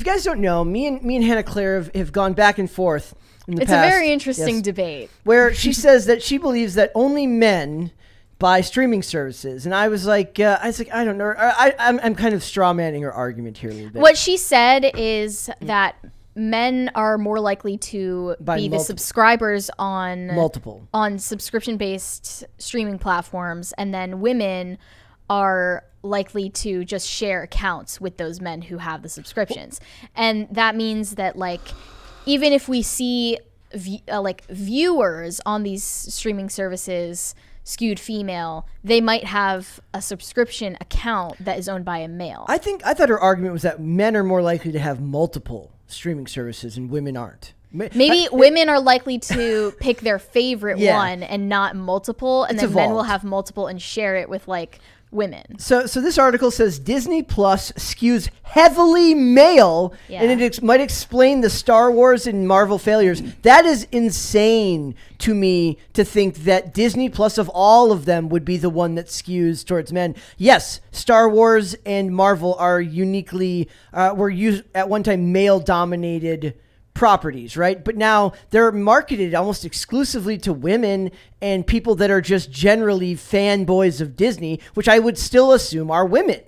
guys don't know, me and Hannah Claire have gone back and forth in the past. It's a very interesting debate. Where she says that she believes that only men buy streaming services, and I was like, I don't know. I'm kind of straw manning her argument here a little bit. What she said is that men are more likely to be the subscribers on subscription-based streaming platforms, and then women are likely to just share accounts with those men who have the subscriptions. And that means that, like, even if we see viewers on these streaming services skewed female, they might have a subscription account that is owned by a male. I thought her argument was that men are more likely to have multiple streaming services and women aren't. Maybe women are likely to pick their favorite one and not multiple, and then men will have multiple and share it with like women. So this article says Disney Plus skews heavily male, and it might explain the Star Wars and Marvel failures. That is insane to me to think that Disney Plus of all of them would be the one that skews towards men. Yes, Star Wars and Marvel are uniquely were used at one time male-dominated properties, right? But now they're marketed almost exclusively to women and people that are just generally fanboys of Disney, which I would still assume are women.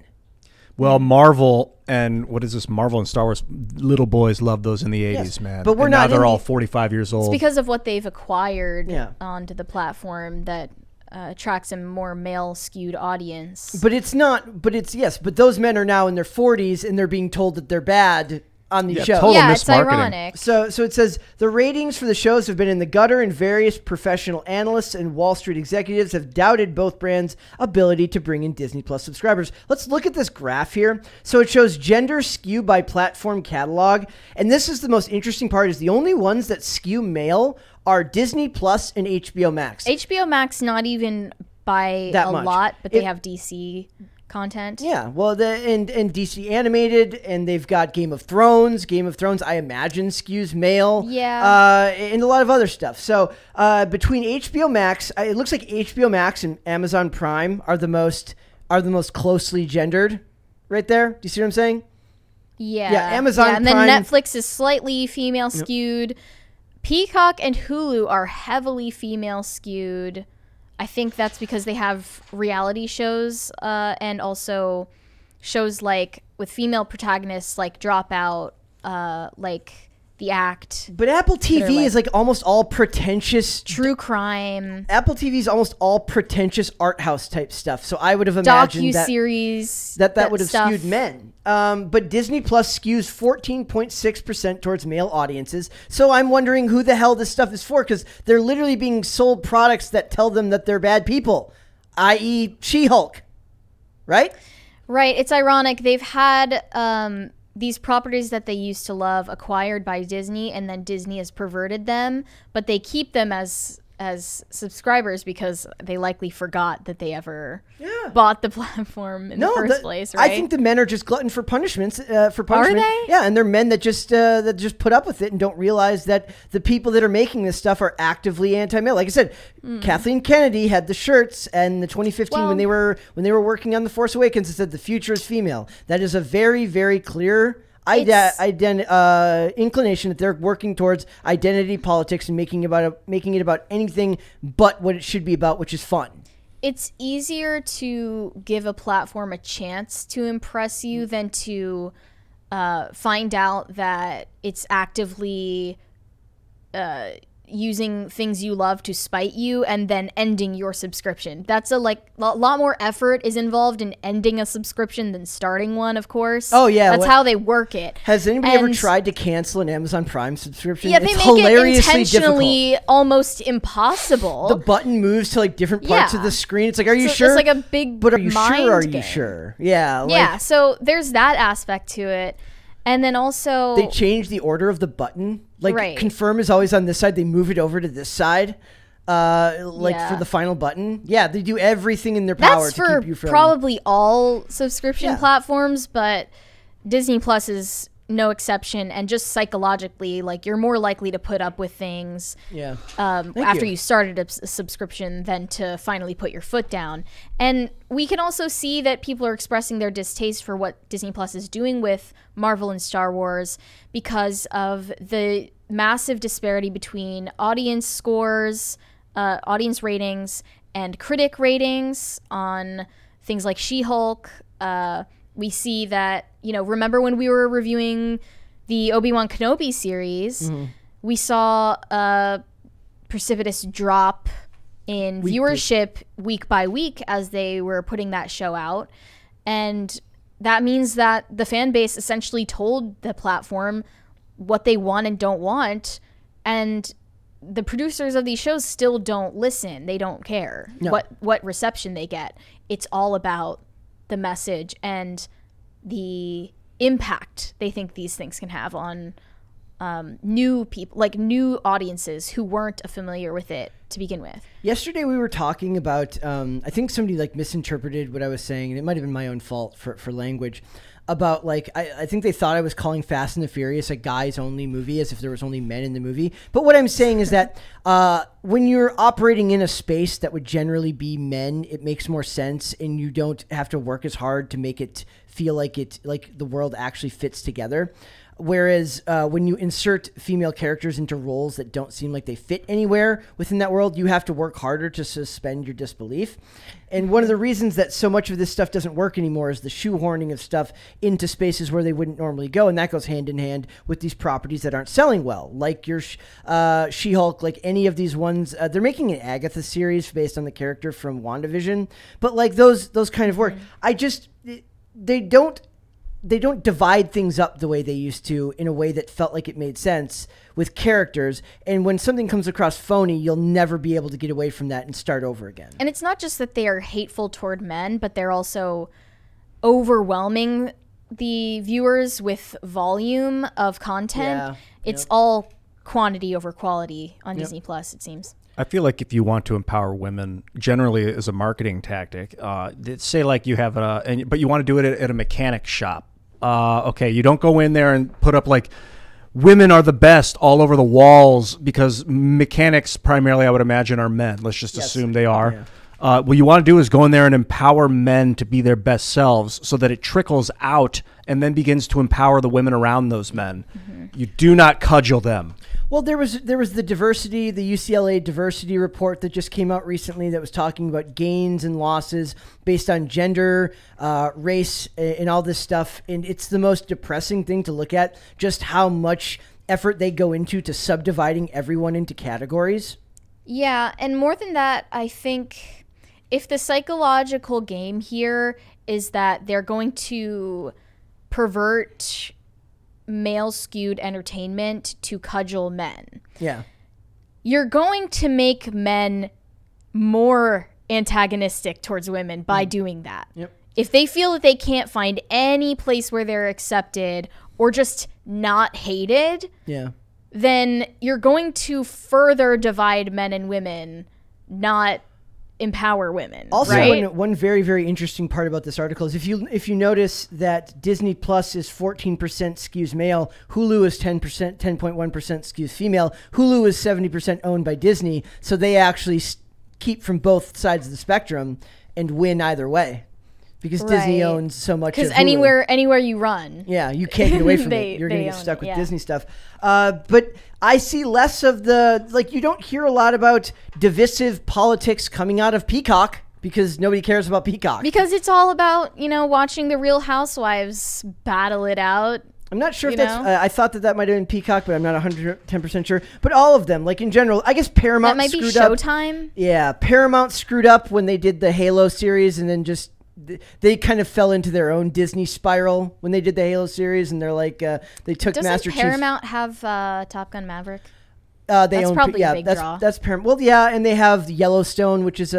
Well, Marvel and Marvel and Star Wars, little boys loved those in the 80s, man. But now they're all 45 years old. It's because of what they've acquired onto the platform that attracts a more male-skewed audience. But those men are now in their 40s and they're being told that they're bad on the show. Yeah, it's ironic. So it says the ratings for the shows have been in the gutter, and various professional analysts and Wall Street executives have doubted both brands' ability to bring in Disney Plus subscribers. Let's look at this graph here. So it shows gender skew by platform catalog, and this is the most interesting part: is the only ones that skew male are Disney Plus and HBO Max. HBO Max not even by a lot, but they have DC content. Yeah, well, and DC animated, and they've got Game of Thrones. Game of Thrones, I imagine, skews male. Yeah. And a lot of other stuff. So between HBO Max, it looks like HBO Max and Amazon Prime are the most closely gendered, right there. Do you see what I'm saying? Yeah. Yeah, Amazon Prime. And then Netflix is slightly female skewed. Peacock and Hulu are heavily female skewed. I think that's because they have reality shows and also shows like with female protagonists like Dropout, like The Act. But Apple TV is like almost all pretentious. True crime. Apple TV is almost all pretentious art house type stuff. So I would have imagined docu-series that would have skewed men. But Disney Plus skews 14.6% towards male audiences. So I'm wondering who the hell this stuff is for, because they're literally being sold products that tell them that they're bad people, i.e. She-Hulk, right? Right. It's ironic. They've had these properties that they used to love acquired by Disney, and then Disney has perverted them, but they keep them as subscribers because they likely forgot that they ever bought the platform in the first place, right? I think the men are just glutton for punishments. Are they? Yeah, and they're men that just put up with it and don't realize that the people that are making this stuff are actively anti-male. Like I said, Kathleen Kennedy had the shirts, and the 2015 when they were working on The Force Awakens, it said the future is female. That is a very, very clear inclination that they're working towards identity politics and making it about anything but what it should be about, which is fun. It's easier to give a platform a chance to impress you than to find out that it's actively using things you love to spite you and then ending your subscription. That's a lot more effort is involved in ending a subscription than starting one, of course. Oh yeah, that's how they work it. Has anybody ever tried to cancel an Amazon Prime subscription? Yeah, they make it intentionally almost impossible. The button moves to like different parts of the screen. It's like, are you sure? It's like a big but are you mind sure? Are game. You sure? Yeah. Yeah. So there's that aspect to it. And then also they change the order of the button. Like confirm is always on this side. They move it over to this side, for the final button. Yeah, they do everything in their power to keep you from. Probably all subscription platforms, but Disney Plus is no exception. And just psychologically, like, you're more likely to put up with things after you started a subscription than to finally put your foot down. And we can also see that people are expressing their distaste for what Disney Plus is doing with Marvel and Star Wars because of the massive disparity between audience scores, audience ratings, and critic ratings on things like She-Hulk. We see that, remember when we were reviewing the Obi-Wan Kenobi series, we saw a precipitous drop in viewership week by week as they were putting that show out. And that means that the fan base essentially told the platform what they want and don't want. And the producers of these shows still don't listen. They don't care what reception they get. It's all about the message and the impact they think these things can have on new people, like new audiences who weren't familiar with it to begin with. Yesterday we were talking about, I think somebody like misinterpreted what I was saying, and it might have been my own fault for language, about like, I think they thought I was calling Fast and the Furious a guys only movie as if there was only men in the movie. But what I'm saying is that when you're operating in a space that would generally be men, it makes more sense, and you don't have to work as hard to make it feel like the world actually fits together. Whereas when you insert female characters into roles that don't seem like they fit anywhere within that world, you have to work harder to suspend your disbelief. And one of the reasons that so much of this stuff doesn't work anymore is the shoehorning of stuff into spaces where they wouldn't normally go. And that goes hand in hand with these properties that aren't selling well, like your She-Hulk, like any of these ones. They're making an Agatha series based on the character from WandaVision. But like those kind of work. They don't divide things up the way they used to in a way that felt like it made sense with characters. And when something comes across phony, you'll never be able to get away from that and start over again. And it's not just that they are hateful toward men, but they're also overwhelming the viewers with volume of content. It's all quantity over quality on Disney Plus, it seems. I feel like if you want to empower women, generally as a marketing tactic, say like you have but you want to do it at a mechanic shop. Okay, you don't go in there and put up like women are the best all over the walls because mechanics primarily, I would imagine, are men. Let's just assume they are. Yeah. What you want to do is go in there and empower men to be their best selves so that it trickles out and then begins to empower the women around those men. You do not cudgel them. Well, there was the diversity, the UCLA diversity report that just came out recently that was talking about gains and losses based on gender, race, and all this stuff. And it's the most depressing thing to look at, just how much effort they go into to subdividing everyone into categories. Yeah, and more than that, I think if the psychological game here is that they're going to pervert male-skewed entertainment to cudgel men. Yeah. You're going to make men more antagonistic towards women by doing that. Yep. If they feel that they can't find any place where they're accepted or just not hated, then you're going to further divide men and women, not empower women. Also, right? one very, very interesting part about this article is if you notice that Disney Plus is 14% skews male, Hulu is 10.1% skews female. Hulu is 70% owned by Disney, so they actually keep from both sides of the spectrum and win either way. Because Disney owns so much of Hulu. Because anywhere you run. Yeah, you can't get away from it. You're going to get stuck with Disney stuff. But I see less of you don't hear a lot about divisive politics coming out of Peacock because nobody cares about Peacock. Because it's all about, watching the Real Housewives battle it out. I'm not sure if that's, I thought that might have been Peacock, but I'm not 110% sure. But all of them, like in general, I guess Paramount screwed up. That might be Showtime? Yeah, Paramount screwed up when they did the Halo series and then just... They kind of fell into their own Disney spiral when they did the Halo series, and they're like they took Master Chief. Doesn't Paramount have Top Gun Maverick? That's probably a big draw. That's Paramount. Well, yeah, and they have Yellowstone, which is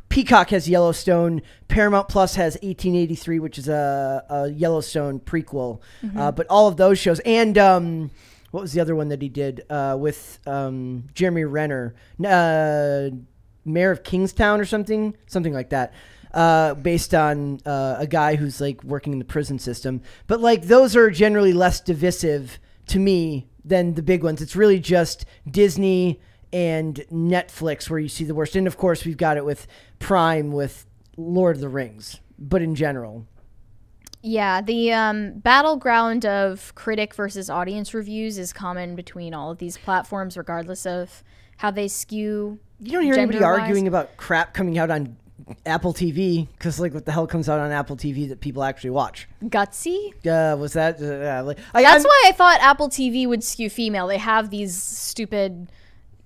Peacock has Yellowstone. Paramount Plus has 1883, which is a Yellowstone prequel. But all of those shows, and what was the other one that he did with Jeremy Renner? Mayor of Kingstown or something like that. based on a guy who's like working in the prison system. But like those are generally less divisive to me than the big ones. It's really just Disney and Netflix where you see the worst. And of course, we've got it with Prime with Lord of the Rings. But in general. Yeah, the battleground of critic versus audience reviews is common between all of these platforms, regardless of how they skew. You don't hear anybody arguing about crap coming out on Apple TV, because like what the hell comes out on Apple TV that people actually watch? Gutsy? Was that? That's why I thought Apple TV would skew female. They have these stupid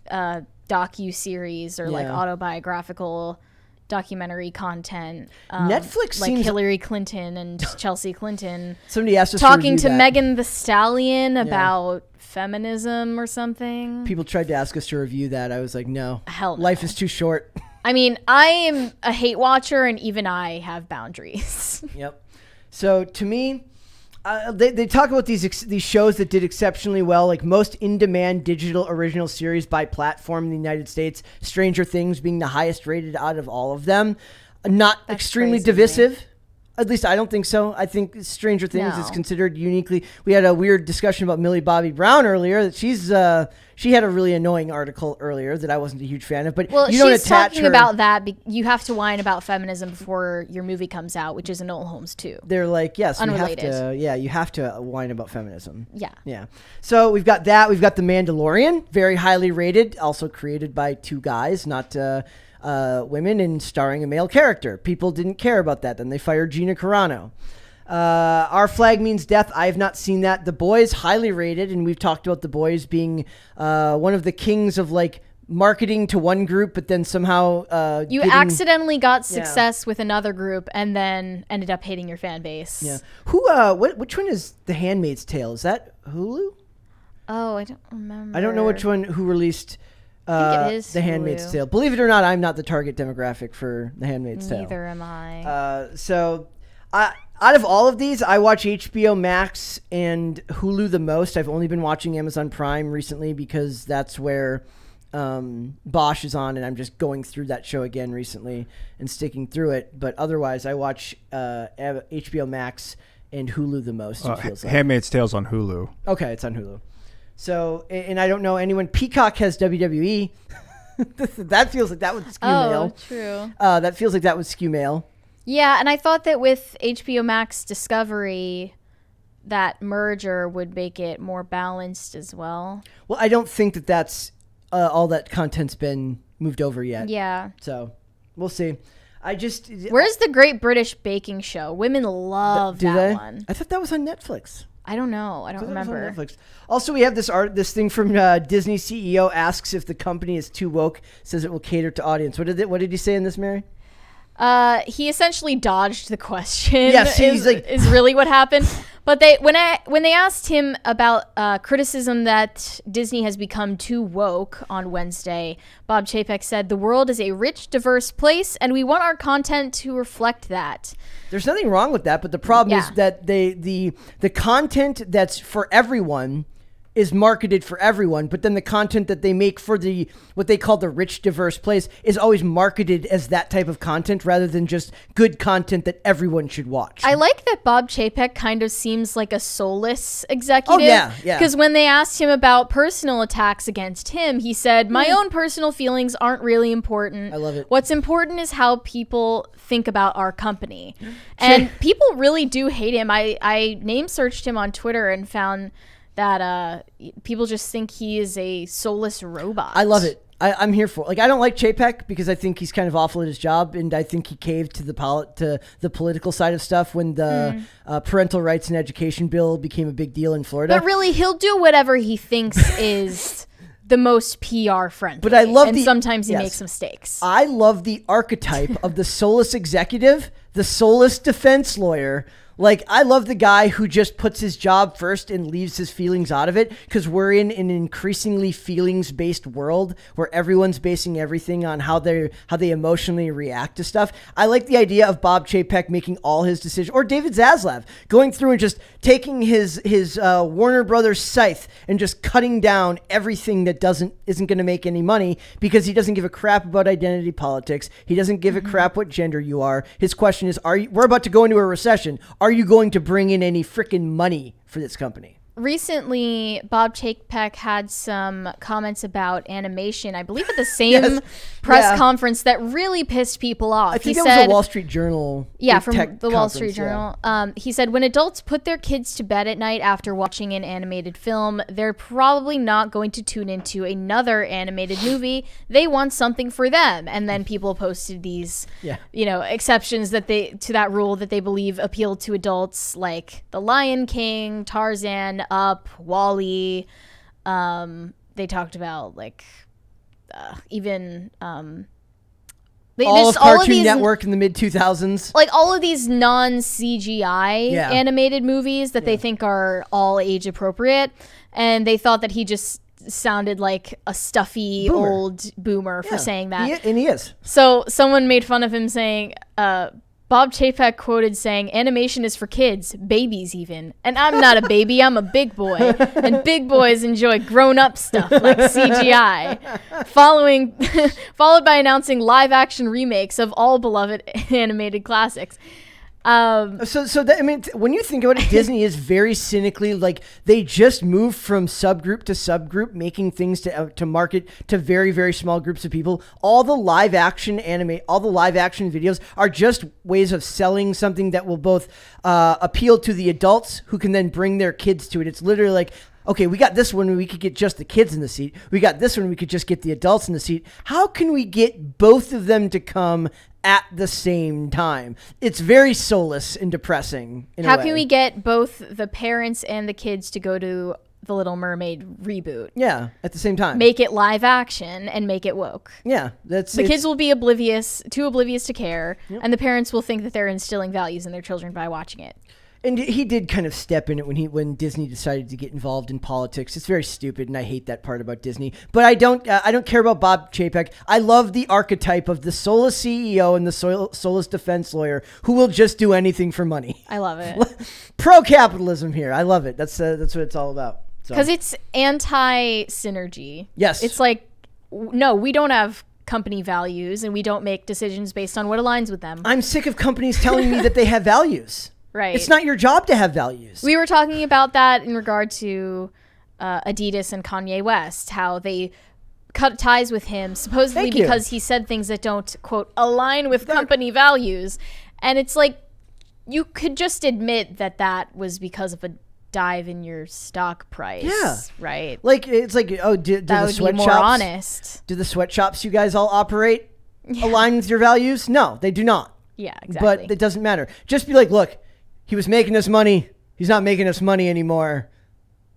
docu-series or like autobiographical documentary content. Netflix like seems Hillary Clinton and Chelsea Clinton. Somebody asked us talking to that. Megan Thee Stallion about feminism or something. People tried to ask us to review that. I was like, no. Hell no. Life is too short. I mean, I am a hate watcher, and even I have boundaries. Yep. So to me, they talk about these shows that did exceptionally well, like most in-demand digital original series by platform in the United States, Stranger Things being the highest rated out of all of them. Not That's extremely crazy. Divisive. At least I don't think so. I think Stranger Things is considered uniquely. We had a weird discussion about Millie Bobby Brown earlier. That she had a really annoying article earlier that I wasn't a huge fan of. But you don't she's attach talking her. about that. You have to whine about feminism before your movie comes out, which is Enola Holmes 2. They're like, yes, Unrelated. we have to. Yeah, you have to whine about feminism. Yeah. Yeah. So we've got that. We've got The Mandalorian, very highly rated, also created by two guys, not women, and starring a male character. People didn't care about that. Then they fired Gina Carano. Our Flag Means Death. I have not seen that. The Boys, highly rated, and we've talked about The Boys being one of the kings of like marketing to one group, but then somehow you accidentally got success with another group and then ended up hating your fan base. Yeah. Which one is The Handmaid's Tale? Is that Hulu? Oh, I don't remember. I don't know which one who released I think it is The Handmaid's Hulu. Tale. Believe it or not, I'm not the target demographic for The Handmaid's Tale. Neither am I. Out of all of these, I watch HBO Max and Hulu the most. I've only been watching Amazon Prime recently because that's where Bosch is on, and I'm just going through that show again recently and sticking through it. But otherwise, I watch HBO Max and Hulu the most, it feels like. Handmaid's Tale's on Hulu. Okay, it's on Hulu. So, and I don't know anyone. Peacock has WWE. That feels like that would skew male. Oh, true. That feels like that would skew male. Yeah, and I thought that with HBO Max Discovery, that merger would make it more balanced as well. Well, I don't think that that's all that content's been moved over yet. Yeah. So, we'll see. Where's the Great British Baking Show? Women love that one. I thought that was on Netflix. I don't know. I don't remember. Also, we have this thing from Disney CEO asks if the company is too woke, says it will cater to audience. What did he say in this, Mary? He essentially dodged the question. Yes, is really what happened. But when they asked him about criticism that Disney has become too woke on Wednesday, Bob Chapek said, "The world is a rich, diverse place, and we want our content to reflect that." There's nothing wrong with that, but the problem is that the content that's for everyone is marketed for everyone, but then the content that they make for what they call the rich, diverse place is always marketed as that type of content rather than just good content that everyone should watch. I like that Bob Chapek kind of seems like a soulless executive. Oh, yeah. Because when they asked him about personal attacks against him, he said, "My own personal feelings aren't really important. I love it. What's important is how people think about our company." And people really do hate him. I name searched him on Twitter and found that people just think he is a soulless robot. I love it. I'm here for it. Like, I don't like Chapek because I think he's kind of awful at his job, and I think he caved to the political side of stuff when the parental rights and education bill became a big deal in Florida. But really, he'll do whatever he thinks is the most PR friendly. But I love and sometimes he makes mistakes. I love the archetype of the soulless executive, the soulless defense lawyer. Like, I love the guy who just puts his job first and leaves his feelings out of it, because we're in an increasingly feelings-based world where everyone's basing everything on how they emotionally react to stuff. I like the idea of Bob Chapek making all his decisions, or David Zaslav going through and just taking his Warner Brothers scythe and just cutting down everything that isn't going to make any money, because he doesn't give a crap about identity politics. He doesn't give a crap what gender you are. His question is, we're about to go into a recession. Are you going to bring in any freaking money for this company? Recently, Bob Chapek had some comments about animation, I believe at the same press conference, that really pissed people off. I think it was a Wall Street Journal. Yeah, from the Wall Street Journal. He said, when adults put their kids to bed at night after watching an animated film, they're probably not going to tune into another animated movie. They want something for them. And then people posted these, exceptions to that rule that they believe appeal to adults, like The Lion King, Tarzan, Up, Wall-E. They talked about even all of Cartoon Network in the mid 2000s, like all of these non-CGI animated movies that they think are all age appropriate, and they thought that he just sounded like a stuffy old boomer for saying that. And he is. So someone made fun of him saying, Bob Chapek quoted saying, "Animation is for kids, babies even. And I'm not a baby, I'm a big boy. And big boys enjoy grown-up stuff like CGI." Followed by announcing live-action remakes of all beloved animated classics. When you think about it, Disney is very cynically, like, they just moved from subgroup to subgroup, making things to market to very, very small groups of people. All the live action videos are just ways of selling something that will both appeal to the adults who can then bring their kids to it. It's literally like, okay, we got this one, we could get just the kids in the seat. We got this one, we could just get the adults in the seat. How can we get both of them to come at the same time? It's very soulless and depressing in a way. How can we get both the parents and the kids to go to the Little Mermaid reboot? Yeah, at the same time. Make it live action and make it woke. Yeah, the kids will be too oblivious to care, and the parents will think that they're instilling values in their children by watching it. And he did kind of step in it when Disney decided to get involved in politics. It's very stupid, and I hate that part about Disney. But I don't care about Bob Chapek. I love the archetype of the soulless CEO and the soulless defense lawyer who will just do anything for money. I love it. Pro-capitalism here. I love it. That's what it's all about. Because it's anti-synergy. Yes. It's like, no, we don't have company values, and we don't make decisions based on what aligns with them. I'm sick of companies telling me that they have values. Right. It's not your job to have values. We were talking about that in regard to Adidas and Kanye West, how they cut ties with him supposedly because he said things that don't, quote, align with company values. And it's like, you could just admit that was because of a dive in your stock price. Yeah. Right? Like, it's like, oh, do the sweatshops, more honest. Do the sweatshops you guys all operate align with your values? No, they do not. Yeah, exactly. But it doesn't matter. Just be like, look, he was making us money. He's not making us money anymore.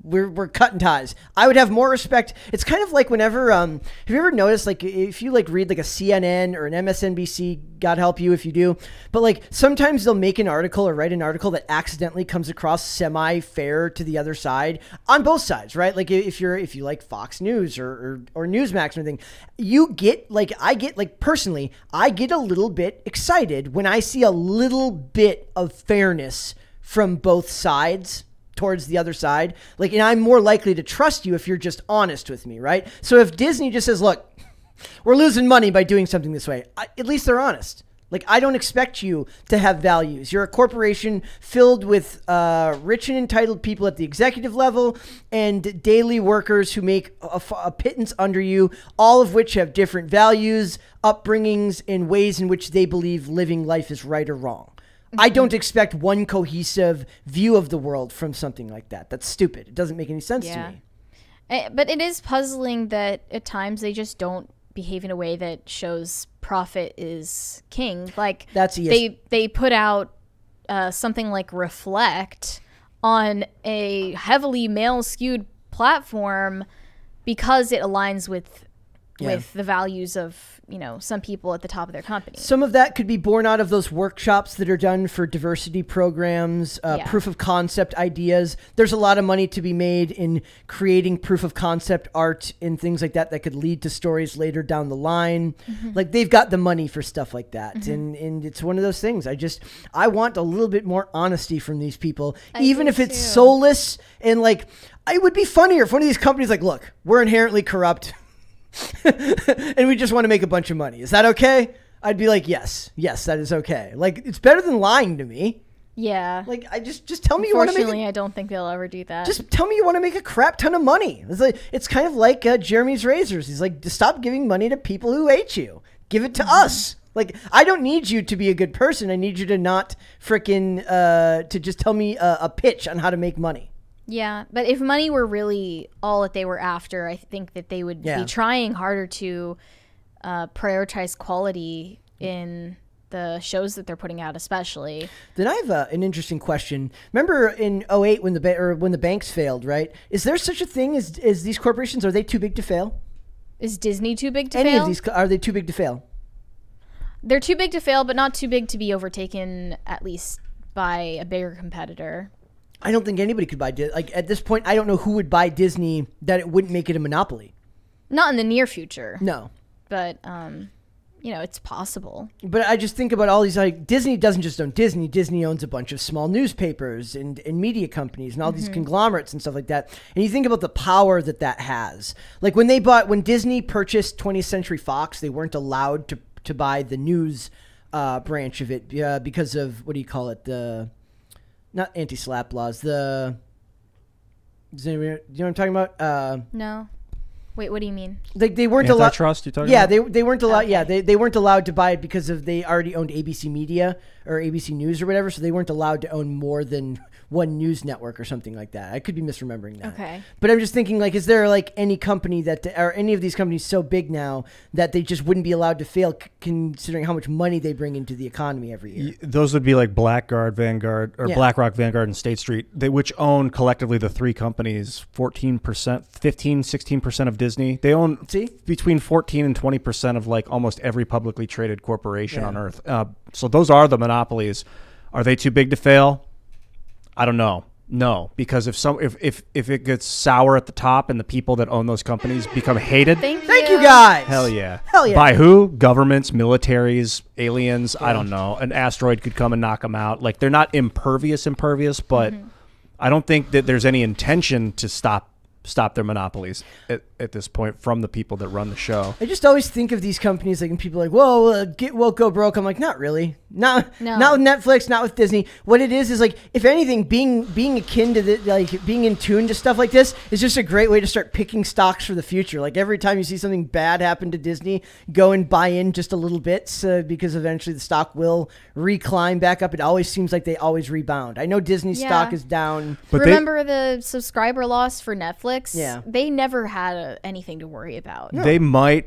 We're cutting ties. I would have more respect. It's kind of like whenever, have you ever noticed, like, if you like read like a CNN or an MSNBC, God help you if you do, but like sometimes they'll make an article or write an article that accidentally comes across semi-fair to the other side on both sides, right? Like if you like Fox News or Newsmax or anything, personally, I get a little bit excited when I see a little bit of fairness from both sides towards the other side. Like, and I'm more likely to trust you if you're just honest with me, right? So if Disney just says, look, we're losing money by doing something this way, at least they're honest. Like, I don't expect you to have values. You're a corporation filled with rich and entitled people at the executive level and daily workers who make a pittance under you, all of which have different values, upbringings, and ways in which they believe living life is right or wrong. I don't expect one cohesive view of the world from something like that. That's stupid. It doesn't make any sense to me. But it is puzzling that at times they just don't behave in a way that shows profit is king. Like, that's they put out something like Reflect on a heavily male skewed platform because it aligns with with the values of, some people at the top of their company. Some of that could be born out of those workshops that are done for diversity programs, proof of concept ideas. There's a lot of money to be made in creating proof of concept art and things like that could lead to stories later down the line. Like, they've got the money for stuff like that. And it's one of those things. I want a little bit more honesty from these people, even if it's soulless. And like, it would be funnier if one of these companies like, look, we're inherently corrupt. And we just want to make a bunch of money. Is that okay? I'd be like, yes, that is okay. Like, it's better than lying to me. Yeah. Like, just tell me you want to make. Unfortunately, I don't think they'll ever do that. Just tell me you want to make a crap ton of money. It's kind of like Jeremy's Razors. He's like, stop giving money to people who hate you. Give it to us. Like, I don't need you to be a good person. I need you to not frickin' to just tell me a pitch on how to make money. Yeah, but if money were really all that they were after, I think that they would be trying harder to prioritize quality in the shows that they're putting out, especially. Then I have an interesting question. Remember in 2008 when the banks failed, right? Is there such a thing as these corporations? Are they too big to fail? Is Disney too big to fail? Any of these, are they too big to fail? They're too big to fail, but not too big to be overtaken, at least by a bigger competitor. I don't think anybody could buy Disney. Like, at this point, I don't know who would buy Disney that it wouldn't make it a monopoly. Not in the near future. No. But, it's possible. But I just think about all these, like, Disney doesn't just own Disney. Disney owns a bunch of small newspapers and media companies and all these conglomerates and stuff like that. And you think about the power that has. Like, when Disney purchased 20th Century Fox, they weren't allowed to buy the news branch of it because of, what do you call it, not anti-slap laws. Do you know what I'm talking about? No. Wait, what do you mean? They weren't allowed. Antitrust, you talking about? Yeah, they weren't allowed. Okay. Yeah, they weren't allowed to buy it because they already owned ABC Media or ABC News or whatever. So they weren't allowed to own more than one news network or something like that. I could be misremembering that. Okay. But I'm just thinking, like, is there like any company or any of these companies so big now that they just wouldn't be allowed to fail, considering how much money they bring into the economy every year? Those would be like BlackRock, Vanguard, and State Street, which own collectively the three companies 14%, 15, 16% of Disney. They own between 14 and 20% of like almost every publicly traded corporation on Earth. So those are the monopolies. Are they too big to fail? I don't know. No, because if it gets sour at the top and the people that own those companies become hated, Thank you guys. Hell yeah. By who? Governments, militaries, aliens. I don't know. An asteroid could come and knock them out. Like, they're not impervious, but I don't think that there's any intention to stop their monopolies at this point from the people that run the show. I just always think of these companies like, and people are like, "Whoa, go broke." I'm like, not really. Not with Netflix, not with Disney. What it is like, if anything, being akin to being in tune to stuff like this is just a great way to start picking stocks for the future. Like, every time you see something bad happen to Disney, go and buy in just a little bit because eventually the stock will reclimb back up. It always seems like they always rebound. I know Disney's stock is down. But remember the subscriber loss for Netflix? Yeah. They never had anything to worry about. No. They might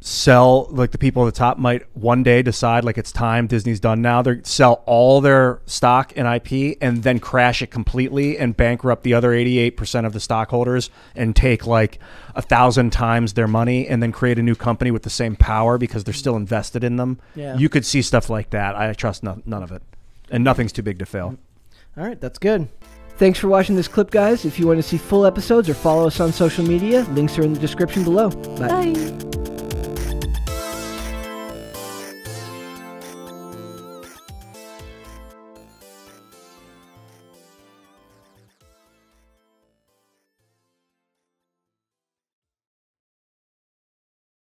sell, like, the people at the top might one day decide, like, it's time, Disney's done now. They sell all their stock and IP and then crash it completely and bankrupt the other 88% of the stockholders and take like 1,000 times their money and then create a new company with the same power because they're still invested in them. Yeah. You could see stuff like that. I trust none of it. And nothing's too big to fail. All right, that's good. Thanks for watching this clip, guys. If you want to see full episodes or follow us on social media, links are in the description below. Bye. Bye.